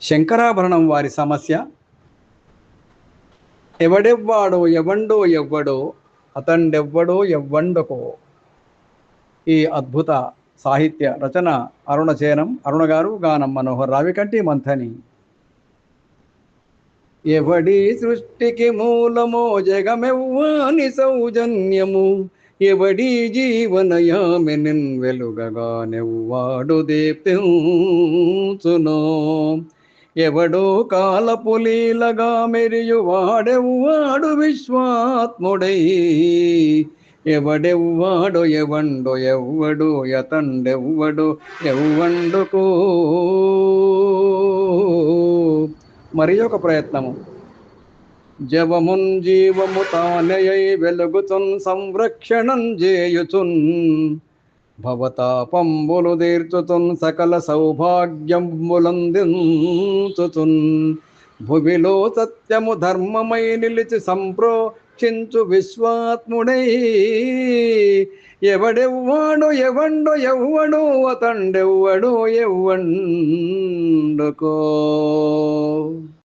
శంకరాభరణం వారి సమస్య. ఎవడెవ్వాడో ఎవ్వండో ఎవ్వడో అతండెవ్వడో ఎవ్వండకో. ఈ అద్భుత సాహిత్య రచన అరుణచేనం, అరుణ గారు, గానం మనోహర్ రావికంటి మంథని. ఎవడి సృష్టికి మూలమో జగమెవ్వాని సౌజన్యము, ఎవడి జీవనయామెనిన్ వెలుగగానెవ్వాడు దీప్తించునో. ఎవడో కాలపులీలగా మెరియువాడెవ్వాడు విశ్వాత్ముడై, ఎవడెవ్వాడో ఎవండో ఎవ్వడు యతండెవ్వడు ఎవ్వండుకో. మరి ఒక ప్రయత్నము. జవమున్ జీవము తానయై వెలుగుచున్ సంరక్షణం చేయుచున్, భవతాపంబులు తీర్చుతున్ సకల సౌభాగ్యములందించుచున్, భువిలో సత్యము ధర్మమై నిలిచి సంప్రోక్షించు విశ్వాత్ముడై, ఎవడెవ్వాడు ఎవండో ఎవ్వడు అతండెవ్వడు ఎవ్వండుకో.